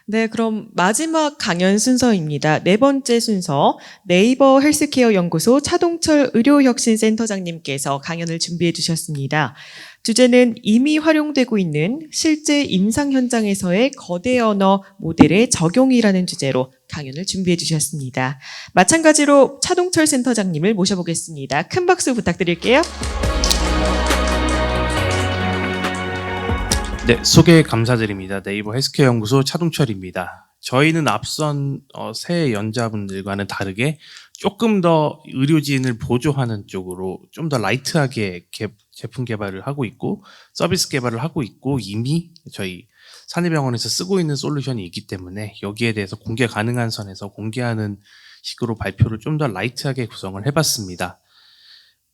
네, 그럼 마지막 강연 순서입니다. 네 번째 순서 네이버 헬스케어 연구소 차동철 의료혁신센터장님께서 강연을 준비해 주셨습니다. 주제는 이미 활용되고 있는 실제 임상 현장에서의 거대 언어 모델의 적용이라는 주제로 강연을 준비해 주셨습니다. 마찬가지로 차동철 센터장님을 모셔보겠습니다. 큰 박수 부탁드릴게요. 네, 소개 감사드립니다. 네이버 헬스케어 연구소 차동철입니다. 저희는 앞선 새 연자분들과는 다르게 조금 더 의료진을 보조하는 쪽으로 좀 더 라이트하게 제품 개발을 하고 있고 서비스 개발을 하고 있고 이미 저희 사내병원에서 쓰고 있는 솔루션이 있기 때문에 여기에 대해서 공개 가능한 선에서 공개하는 식으로 발표를 좀 더 라이트하게 구성을 해봤습니다.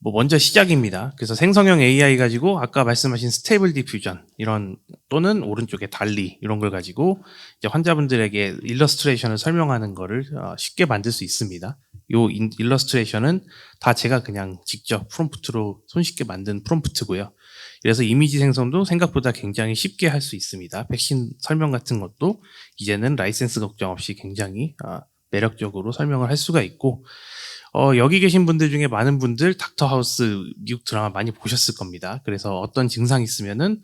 먼저 시작입니다. 그래서 생성형 AI 가지고 아까 말씀하신 스테이블 디퓨전 이런 또는 오른쪽에 달리 이런 걸 가지고 이제 환자분들에게 일러스트레이션을 설명하는 거를 쉽게 만들 수 있습니다. 요 일러스트레이션은 다 제가 그냥 직접 프롬프트로 손쉽게 만든 프롬프트고요. 그래서 이미지 생성도 생각보다 굉장히 쉽게 할 수 있습니다. 백신 설명 같은 것도 이제는 라이센스 걱정 없이 굉장히 매력적으로 설명을 할 수가 있고 여기 계신 분들 중에 많은 분들 닥터하우스 미국 드라마 많이 보셨을 겁니다. 그래서 어떤 증상이 있으면은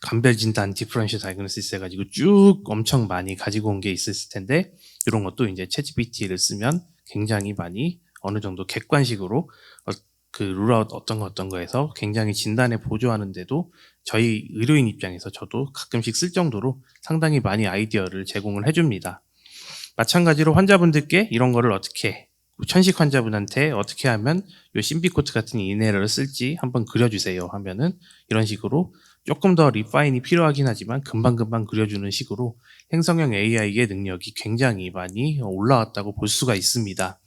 감별 진단, 디퍼런셜 다이그노시스 해가지고 쭉 엄청 많이 가지고 온 게 있었을 텐데 이런 것도 이제 챗GPT를 쓰면 굉장히 많이 어느 정도 객관식으로 그 룰아웃 어떤 거에서 굉장히 진단에 보조하는데도 저희 의료인 입장에서 저도 가끔씩 쓸 정도로 상당히 많이 아이디어를 제공을 해줍니다. 마찬가지로 환자분들께 이런 거를 어떻게 천식 환자분한테 어떻게 하면 요 심비코트 같은 이네러를 쓸지 한번 그려주세요 하면은 이런 식으로 조금 더 리파인이 필요하긴 하지만 금방금방 그려주는 식으로 생성형 AI의 능력이 굉장히 많이 올라왔다고 볼 수가 있습니다.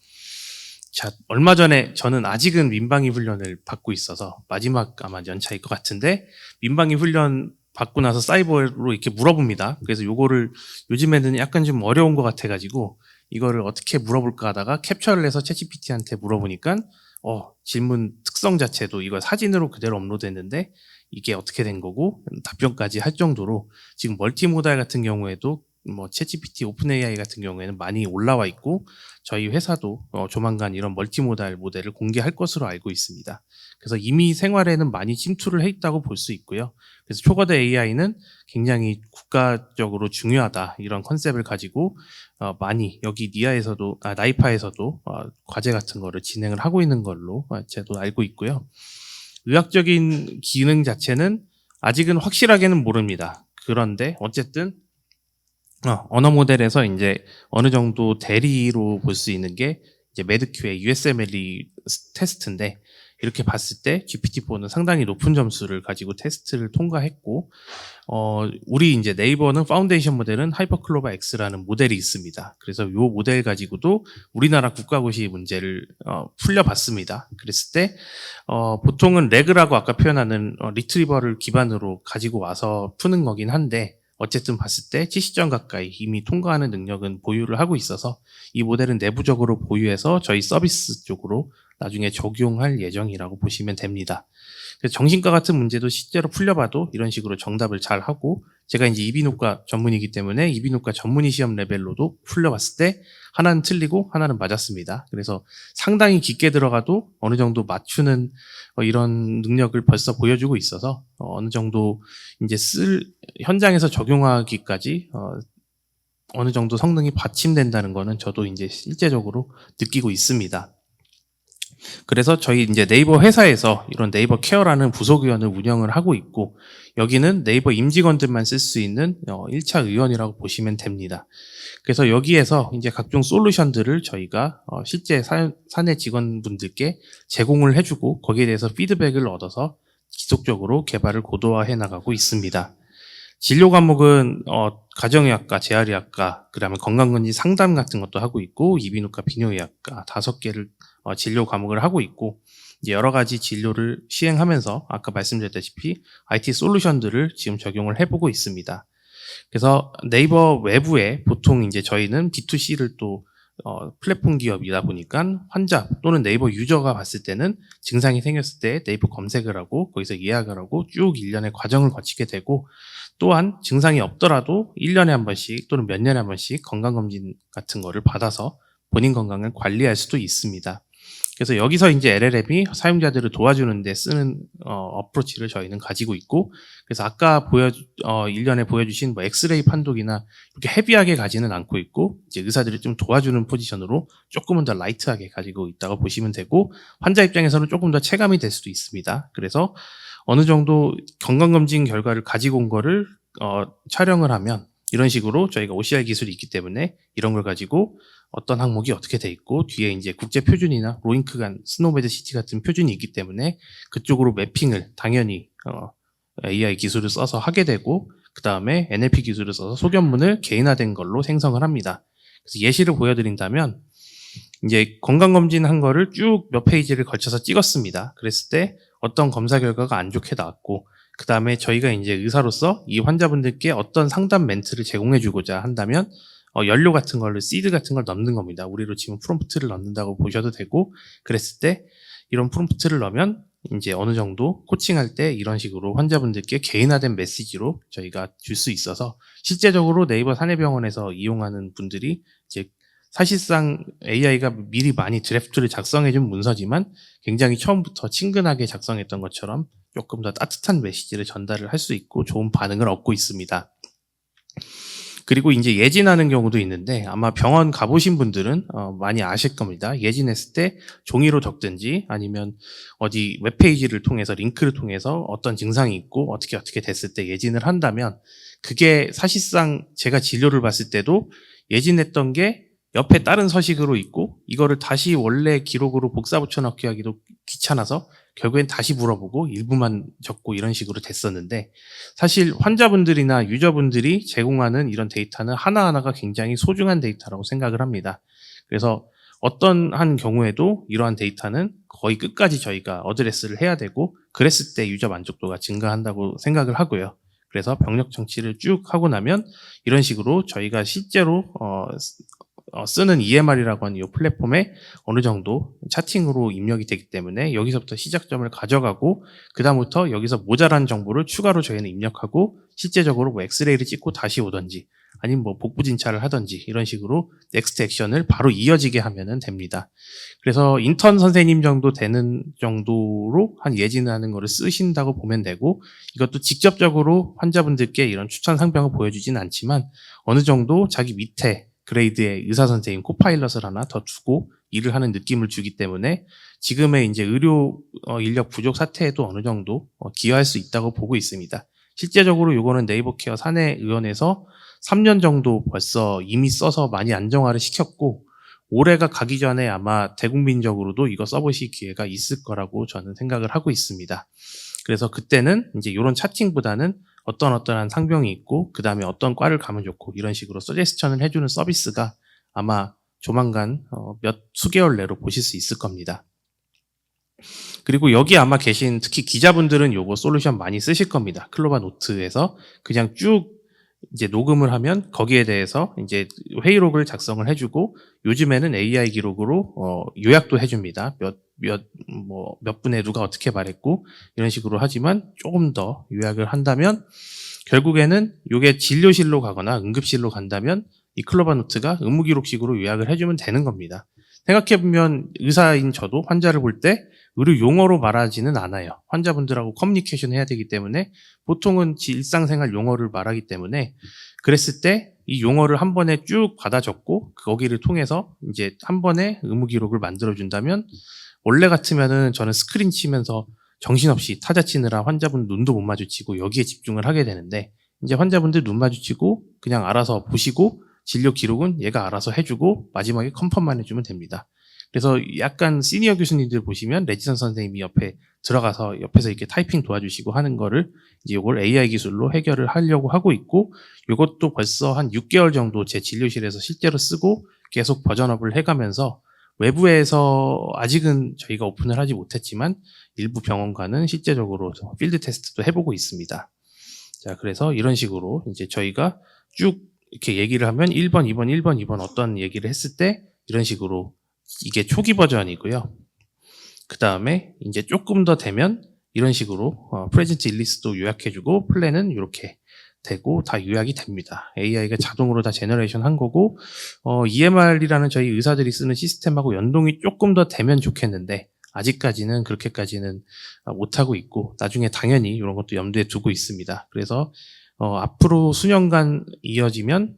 자, 얼마 전에 저는 아직은 민방위 훈련을 받고 있어서 마지막 아마 연차일 것 같은데 민방위 훈련 받고 나서 사이버로 이렇게 물어봅니다. 그래서 요거를 요즘에는 약간 좀 어려운 것 같아가지고 이거를 어떻게 물어볼까 하다가 캡처를 해서 챗GPT한테 물어보니까 질문 특성 자체도 이거 사진으로 그대로 업로드했는데 이게 어떻게 된 거고 답변까지 할 정도로 지금 멀티모달 같은 경우에도 챗GPT 오픈 AI 같은 경우에는 많이 올라와 있고 저희 회사도 조만간 이런 멀티모달 모델을 공개할 것으로 알고 있습니다. 그래서 이미 생활에는 많이 침투를 해 있다고 볼 수 있고요. 그래서 초거대 AI는 굉장히 국가적으로 중요하다 이런 컨셉을 가지고 많이 여기 나이파에서도 과제 같은 거를 진행을 하고 있는 걸로 저도 알고 있고요. 의학적인 기능 자체는 아직은 확실하게는 모릅니다. 그런데 어쨌든 언어 모델에서 이제 어느 정도 대리로 볼 수 있는 게 이제 메드큐의 USMLE 테스트인데 이렇게 봤을 때 GPT-4는 상당히 높은 점수를 가지고 테스트를 통과했고 우리 이제 네이버는 파운데이션 모델은 하이퍼클로바 X라는 모델이 있습니다. 그래서 이 모델 가지고도 우리나라 국가고시 문제를 풀려봤습니다. 그랬을 때 보통은 레그라고 아까 표현하는 리트리버를 기반으로 가지고 와서 푸는 거긴 한데 어쨌든 봤을 때 70점 가까이 이미 통과하는 능력은 보유를 하고 있어서 이 모델은 내부적으로 보유해서 저희 서비스 쪽으로 나중에 적용할 예정이라고 보시면 됩니다. 그래서 정신과 같은 문제도 실제로 풀려봐도 이런 식으로 정답을 잘 하고 제가 이제 이비인후과 전문이기 때문에 이비인후과 전문의 시험 레벨로도 풀려봤을 때 하나는 틀리고 하나는 맞았습니다. 그래서 상당히 깊게 들어가도 어느 정도 맞추는 이런 능력을 벌써 보여주고 있어서 어느 정도 이제 현장에서 적용하기까지 어느 정도 성능이 받침된다는 거는 저도 이제 실제적으로 느끼고 있습니다. 그래서 저희 이제 네이버 회사에서 이런 네이버 케어라는 부속의원을 운영을 하고 있고 여기는 네이버 임직원들만 쓸 수 있는 1차 의원이라고 보시면 됩니다. 그래서 여기에서 이제 각종 솔루션들을 저희가 실제 사내 직원분들께 제공을 해주고 거기에 대해서 피드백을 얻어서 지속적으로 개발을 고도화해 나가고 있습니다. 진료 과목은 가정의학과, 재활의학과, 그다음에 건강검진 상담 같은 것도 하고 있고 이비인후과, 비뇨의학과 5개를 진료 과목을 하고 있고 이제 여러 가지 진료를 시행하면서 아까 말씀드렸다시피 IT 솔루션들을 지금 적용을 해보고 있습니다. 그래서 네이버 외부에 보통 이제 저희는 B2C를 또 플랫폼 기업이다 보니까 환자 또는 네이버 유저가 봤을 때는 증상이 생겼을 때 네이버 검색을 하고 거기서 예약을 하고 쭉 일련의 과정을 거치게 되고, 또한 증상이 없더라도 1년에 한 번씩 또는 몇 년에 한 번씩 건강검진 같은 거를 받아서 본인 건강을 관리할 수도 있습니다. 그래서 여기서 이제 LLM이 사용자들을 도와주는 데 쓰는 어프로치를 저희는 가지고 있고, 그래서 아까 일련에 보여주신 뭐 엑스레이 판독이나 이렇게 헤비하게 가지는 않고 있고, 이제 의사들을 좀 도와주는 포지션으로 조금은 더 라이트하게 가지고 있다고 보시면 되고, 환자 입장에서는 조금 더 체감이 될 수도 있습니다. 그래서 어느 정도 건강검진 결과를 가지고 온 거를 촬영을 하면 이런 식으로 저희가 OCR 기술이 있기 때문에 이런 걸 가지고 어떤 항목이 어떻게 돼 있고 뒤에 이제 국제 표준이나 로잉크간, 스노메드 시티 같은 표준이 있기 때문에 그쪽으로 매핑을 당연히 AI 기술을 써서 하게 되고, 그 다음에 NLP 기술을 써서 소견문을 개인화된 걸로 생성을 합니다. 그래서 예시를 보여드린다면 이제 건강검진 한 거를 쭉 몇 페이지를 걸쳐서 찍었습니다. 그랬을 때 어떤 검사 결과가 안 좋게 나왔고, 그 다음에 저희가 이제 의사로서 이 환자분들께 어떤 상담 멘트를 제공해 주고자 한다면 연료 같은 걸로 시드 같은 걸 넣는 겁니다. 우리로 지금 프롬프트를 넣는다고 보셔도 되고, 그랬을 때 이런 프롬프트를 넣으면 이제 어느 정도 코칭할 때 이런 식으로 환자분들께 개인화된 메시지로 저희가 줄 수 있어서, 실제적으로 네이버 사내병원에서 이용하는 분들이 이제 사실상 AI가 미리 많이 드래프트를 작성해준 문서지만 굉장히 처음부터 친근하게 작성했던 것처럼 조금 더 따뜻한 메시지를 전달을 할 수 있고 좋은 반응을 얻고 있습니다. 그리고 이제 예진하는 경우도 있는데, 아마 병원 가보신 분들은 많이 아실 겁니다. 예진했을 때 종이로 적든지 아니면 어디 웹페이지를 통해서 링크를 통해서 어떤 증상이 있고 어떻게 됐을 때 예진을 한다면, 그게 사실상 제가 진료를 봤을 때도 예진했던 게 옆에 다른 서식으로 있고 이거를 다시 원래 기록으로 복사 붙여넣기 하기도 귀찮아서 결국엔 다시 물어보고 일부만 적고 이런 식으로 됐었는데, 사실 환자분들이나 유저분들이 제공하는 이런 데이터는 하나하나가 굉장히 소중한 데이터라고 생각을 합니다. 그래서 어떤 한 경우에도 이러한 데이터는 거의 끝까지 저희가 어드레스를 해야 되고, 그랬을 때 유저 만족도가 증가한다고 생각을 하고요. 그래서 병력 청취를 쭉 하고 나면 이런 식으로 저희가 실제로 쓰는 EMR이라고 하는 이 플랫폼에 어느 정도 차팅으로 입력이 되기 때문에 여기서부터 시작점을 가져가고, 그 다음부터 여기서 모자란 정보를 추가로 저희는 입력하고 실제적으로 뭐 엑스레이를 찍고 다시 오든지 아니면 뭐 복부 진찰을 하든지 이런 식으로 넥스트 액션을 바로 이어지게 하면 됩니다. 그래서 인턴 선생님 정도 되는 정도로 한 예진하는 거를 쓰신다고 보면 되고, 이것도 직접적으로 환자분들께 이런 추천 상병을 보여주진 않지만 어느 정도 자기 밑에 그레이드의 의사 선생님 코파일럿을 하나 더 두고 일을 하는 느낌을 주기 때문에 지금의 이제 의료 인력 부족 사태에도 어느 정도 기여할 수 있다고 보고 있습니다. 실제적으로 이거는 네이버 케어 사내의원에서 3년 정도 벌써 이미 써서 많이 안정화를 시켰고, 올해가 가기 전에 아마 대국민적으로도 이거 써보실 기회가 있을 거라고 저는 생각을 하고 있습니다. 그래서 그때는 이제 이런 차팅보다는 어떠한 상병이 있고 그 다음에 어떤 과를 가면 좋고 이런 식으로 서제스천을 해주는 서비스가 아마 조만간 몇 수개월 내로 보실 수 있을 겁니다. 그리고 여기 아마 계신 특히 기자분들은 요거 솔루션 많이 쓰실 겁니다. 클로바 노트에서 그냥 쭉 이제 녹음을 하면 거기에 대해서 이제 회의록을 작성을 해주고, 요즘에는 AI 기록으로 요약도 해줍니다. 몇 분에 누가 어떻게 말했고 이런 식으로 하지만 조금 더 요약을 한다면 결국에는 이게 진료실로 가거나 응급실로 간다면 이 클로바 노트가 의무기록식으로 요약을 해주면 되는 겁니다. 생각해보면 의사인 저도 환자를 볼 때 의료 용어로 말하지는 않아요. 환자분들하고 커뮤니케이션 해야 되기 때문에 보통은 일상생활 용어를 말하기 때문에, 그랬을 때 이 용어를 한 번에 쭉 받아 적고 거기를 통해서 이제 한 번에 의무기록을 만들어준다면, 원래 같으면은 저는 스크린 치면서 정신없이 타자 치느라 환자분 눈도 못 마주치고 여기에 집중을 하게 되는데, 이제 환자분들 눈 마주치고 그냥 알아서 보시고 진료 기록은 얘가 알아서 해주고 마지막에 컨펌만 해주면 됩니다. 그래서 약간 시니어 교수님들 보시면 레지던 선생님이 옆에 들어가서 옆에서 이렇게 타이핑 도와주시고 하는 거를 이제 이걸 AI 기술로 해결을 하려고 하고 있고, 이것도 벌써 한 6개월 정도 제 진료실에서 실제로 쓰고 계속 버전업을 해가면서 외부에서 아직은 저희가 오픈을 하지 못했지만 일부 병원과는 실제적으로 필드 테스트도 해보고 있습니다. 자, 그래서 이런 식으로 이제 저희가 쭉 이렇게 얘기를 하면 1번, 2번, 1번, 2번 어떤 얘기를 했을 때 이런 식으로 이게 초기 버전이고요. 그 다음에 이제 조금 더 되면 이런 식으로 프레젠트 일리스도 요약해주고 플랜은 이렇게 되고 다 요약이 됩니다. AI가 자동으로 다 제너레이션 한 거고 EMR이라는 저희 의사들이 쓰는 시스템하고 연동이 조금 더 되면 좋겠는데 아직까지는 그렇게까지는 못하고 있고 나중에 당연히 이런 것도 염두에 두고 있습니다. 그래서 앞으로 수년간 이어지면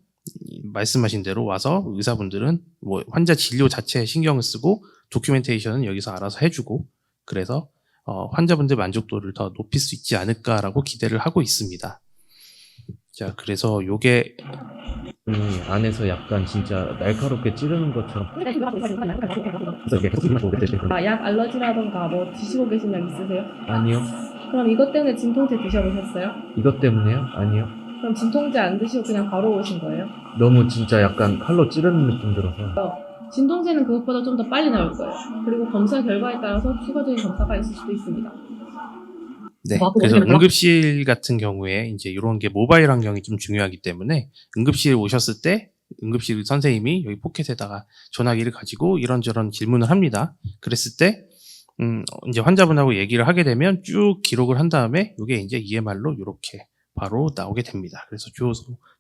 말씀하신 대로 와서 의사분들은 뭐 환자 진료 자체에 신경을 쓰고 도큐멘테이션은 여기서 알아서 해주고 그래서 환자분들 만족도를 더 높일 수 있지 않을까라고 기대를 하고 있습니다. 자, 그래서 요게 안에서 약간 진짜 날카롭게 찌르는 것처럼 약 알러지라던가 뭐 드시고 계신 약 있으세요? 아니요. 그럼 이것 때문에 진통제 드셔보셨어요? 이것 때문에요? 아니요. 그럼 진통제 안 드시고 그냥 바로 오신 거예요? 너무 진짜 약간 칼로 찌르는 느낌 들어서. 진통제는 그것보다 좀 더 빨리 나올 거예요. 그리고 검사 결과에 따라서 추가적인 검사가 있을 수도 있습니다. 네. 그래서 응급실 같은 경우에 이제 이런 게 모바일 환경이 좀 중요하기 때문에 응급실 오셨을 때 응급실 선생님이 여기 포켓에다가 전화기를 가지고 이런저런 질문을 합니다. 그랬을 때 이제 환자분하고 얘기를 하게 되면 쭉 기록을 한 다음에 이게 이제 EMR로 이렇게 바로 나오게 됩니다. 그래서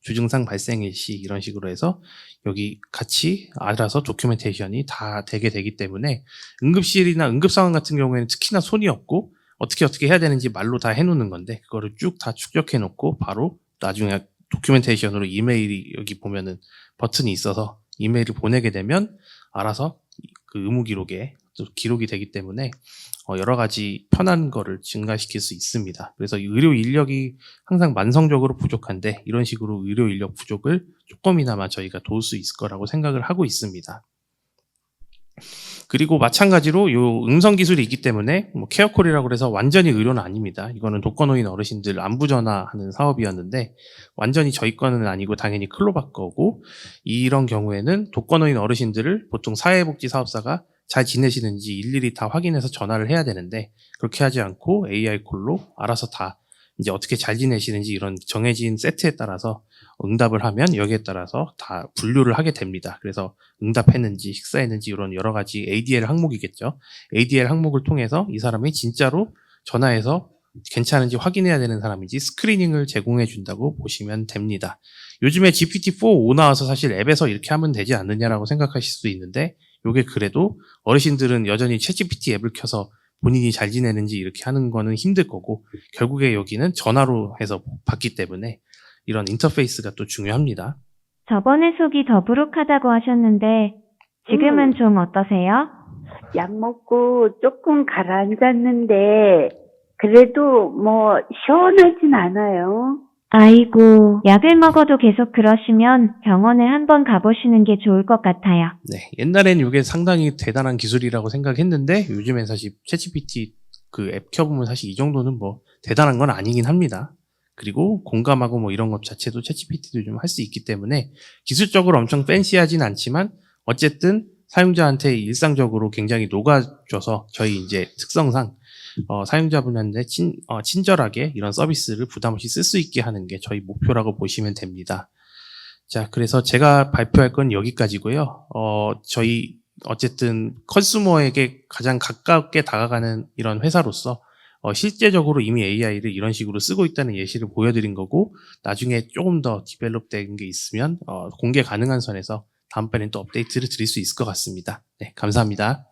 주증상 발생일 시 이런 식으로 해서 여기 같이 알아서 도큐멘테이션이 다 되게 되기 때문에 응급실이나 응급 상황 같은 경우에는 특히나 손이 없고 어떻게 해야 되는지 말로 다 해놓는 건데 그거를 쭉 다 축적해 놓고 바로 나중에 도큐멘테이션으로 이메일이 여기 보면은 버튼이 있어서 이메일을 보내게 되면 알아서 그 의무 기록에 또 기록이 되기 때문에 여러 가지 편한 거를 증가시킬 수 있습니다. 그래서 의료 인력이 항상 만성적으로 부족한데 이런 식으로 의료 인력 부족을 조금이나마 저희가 도울 수 있을 거라고 생각을 하고 있습니다. 그리고 마찬가지로 요 음성 기술이 있기 때문에 뭐 케어콜이라고 해서 완전히 의료는 아닙니다. 이거는 독거노인 어르신들 안부 전화하는 사업이었는데 완전히 저희 거는 아니고 당연히 클로바 거고 이런 경우에는 독거노인 어르신들을 보통 사회복지 사업사가 잘 지내시는지 일일이 다 확인해서 전화를 해야 되는데 그렇게 하지 않고 AI 콜로 알아서 다 이제 어떻게 잘 지내시는지 이런 정해진 세트에 따라서 응답을 하면 여기에 따라서 다 분류를 하게 됩니다. 그래서 응답했는지 식사했는지 이런 여러 가지 ADL 항목이겠죠. ADL 항목을 통해서 이 사람이 진짜로 전화해서 괜찮은지 확인해야 되는 사람인지 스크리닝을 제공해 준다고 보시면 됩니다. 요즘에 GPT-4 5 나와서 사실 앱에서 이렇게 하면 되지 않느냐라고 생각하실 수도 있는데 요게 그래도 어르신들은 여전히 챗GPT 앱을 켜서 본인이 잘 지내는지 이렇게 하는 거는 힘들 거고 결국에 여기는 전화로 해서 받기 때문에 이런 인터페이스가 또 중요합니다. 저번에 속이 더부룩하다고 하셨는데 지금은 좀 어떠세요? 약 먹고 조금 가라앉았는데 그래도 뭐 시원하진 않아요. 아이고, 약을 먹어도 계속 그러시면 병원에 한번 가보시는 게 좋을 것 같아요. 네, 옛날엔 이게 상당히 대단한 기술이라고 생각했는데 요즘엔 사실 챗GPT 그 앱 켜보면 사실 이 정도는 뭐 대단한 건 아니긴 합니다. 그리고 공감하고 뭐 이런 것 자체도 챗GPT도 좀 할 수 있기 때문에 기술적으로 엄청 팬시하진 않지만 어쨌든 사용자한테 일상적으로 굉장히 녹아줘서 저희 이제 특성상 사용자분한테 친절하게 이런 서비스를 부담 없이 쓸 수 있게 하는 게 저희 목표라고 보시면 됩니다. 자, 그래서 제가 발표할 건 여기까지고요. 저희 어쨌든 컨슈머에게 가장 가깝게 다가가는 이런 회사로서 실제적으로 이미 AI를 이런 식으로 쓰고 있다는 예시를 보여드린 거고 나중에 조금 더 디벨롭된 게 있으면 공개 가능한 선에서 다음번엔 또 업데이트를 드릴 수 있을 것 같습니다. 네, 감사합니다.